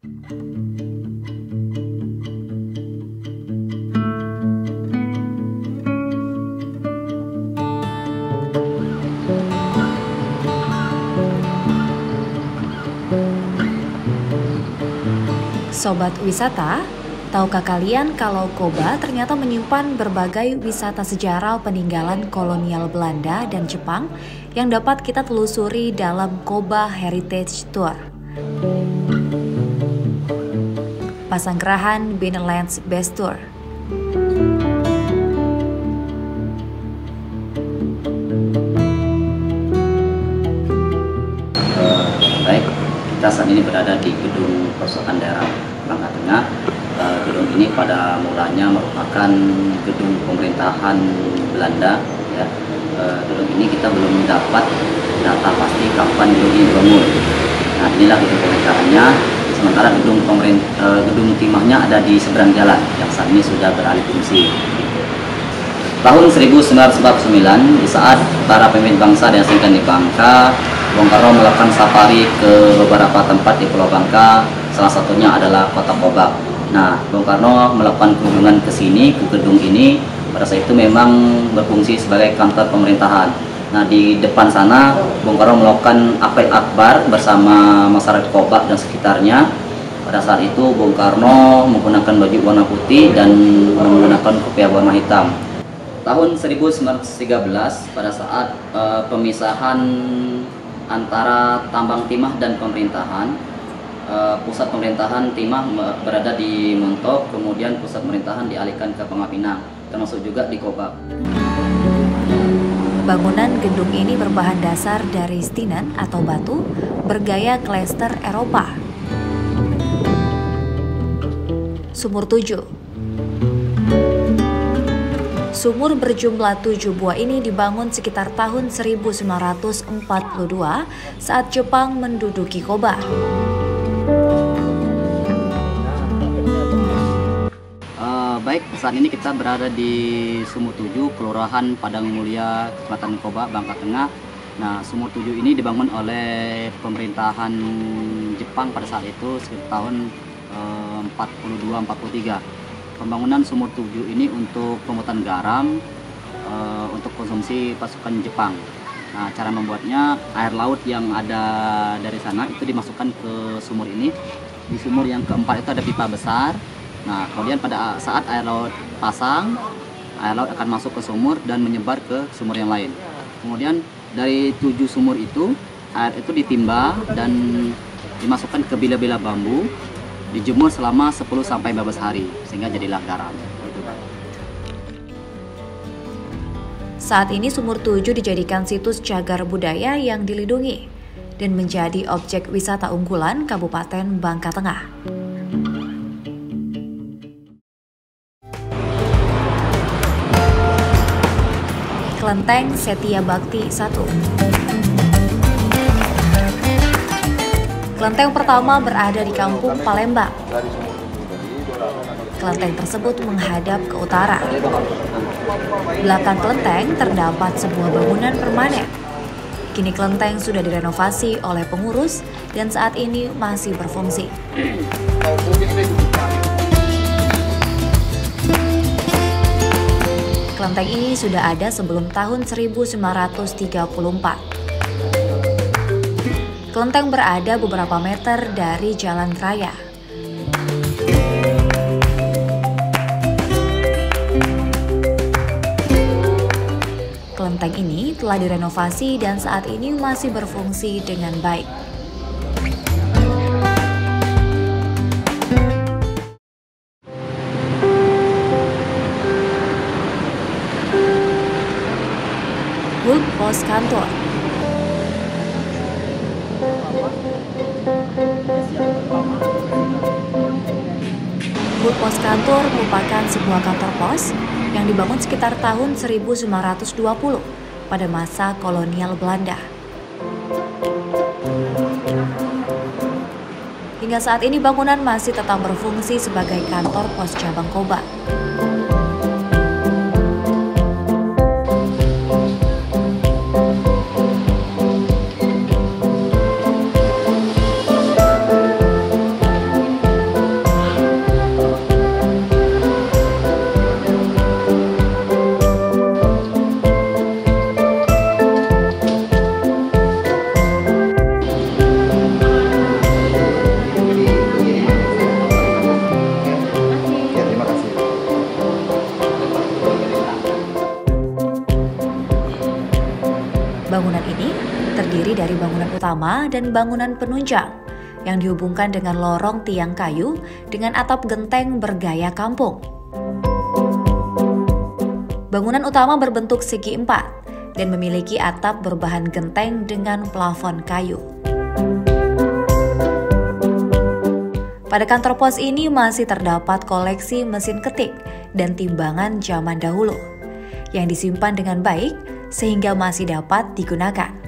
Sobat wisata, tahukah kalian kalau Koba ternyata menyimpan berbagai wisata sejarah peninggalan kolonial Belanda dan Jepang yang dapat kita telusuri dalam Koba Heritage Tour. Pasanggerahan Binnenlands Best Tour. Baik, kita saat ini berada di gedung Perpustakaan Daerah Bangka Tengah. Gedung ini pada mulanya merupakan gedung pemerintahan Belanda. Ya. Gedung ini kita belum dapat data pasti kapan gedung ini dibangun. Nah, inilah gedung pemerintahannya. Sementara gedung timahnya ada di seberang jalan yang saat ini sudah beralih fungsi. Tahun 1949, di saat para pemimpin bangsa diasingkan di Bangka, Bung Karno melakukan safari ke beberapa tempat di Pulau Bangka, salah satunya adalah Kota Koba. Nah, Bung Karno melakukan kunjungan ke sini, ke gedung ini. Pada saat itu memang berfungsi sebagai kantor pemerintahan. Nah, di depan sana Bung Karno melakukan apel akbar bersama masyarakat Koba dan sekitarnya. Pada saat itu Bung Karno menggunakan baju warna putih dan menggunakan kopiah warna hitam. Tahun 1913 pada saat pemisahan antara tambang timah dan pemerintahan, pusat pemerintahan timah berada di Montok, kemudian pusat pemerintahan dialihkan ke Pangapinang, termasuk juga di Koba. Bangunan gedung ini berbahan dasar dari stinen atau batu bergaya klester Eropa. Sumur 7. Sumur berjumlah 7 buah ini dibangun sekitar tahun 1942 saat Jepang menduduki Koba. Baik, saat ini kita berada di Sumur 7, Kelurahan Padang Mulia, Kecamatan Koba, Bangka Tengah. Nah, Sumur 7 ini dibangun oleh pemerintahan Jepang pada saat itu sekitar tahun 42-43. Pembangunan Sumur 7 ini untuk pemutan garam untuk konsumsi pasukan Jepang. Nah, cara membuatnya, air laut yang ada dari sana itu dimasukkan ke sumur ini. Di sumur yang keempat itu ada pipa besar. Nah, kemudian pada saat air laut pasang, air laut akan masuk ke sumur dan menyebar ke sumur yang lain. Kemudian dari 7 sumur itu, air itu ditimba dan dimasukkan ke bila-bila bambu, dijemur selama 10-15 hari, sehingga jadilah garam. Saat ini Sumur 7 dijadikan situs cagar budaya yang dilindungi dan menjadi objek wisata unggulan Kabupaten Bangka Tengah. Kelenteng Setia Bakti 1. Kelenteng pertama berada di Kampung Palembang. Kelenteng tersebut menghadap ke utara. Belakang kelenteng terdapat sebuah bangunan permanen. Kini kelenteng sudah direnovasi oleh pengurus dan saat ini masih berfungsi. Kelenteng ini sudah ada sebelum tahun 1934. Kelenteng berada beberapa meter dari jalan raya. Kelenteng ini telah direnovasi dan saat ini masih berfungsi dengan baik. Hut Pos Kantor. Hut Pos Kantor merupakan sebuah kantor pos yang dibangun sekitar tahun 1920 pada masa kolonial Belanda. Hingga saat ini bangunan masih tetap berfungsi sebagai kantor pos cabang Koba. utama dan bangunan penunjang yang dihubungkan dengan lorong tiang kayu dengan atap genteng bergaya kampung. Bangunan utama berbentuk segi empat dan memiliki atap berbahan genteng dengan plafon kayu. Pada kantor pos ini masih terdapat koleksi mesin ketik dan timbangan zaman dahulu yang disimpan dengan baik sehingga masih dapat digunakan.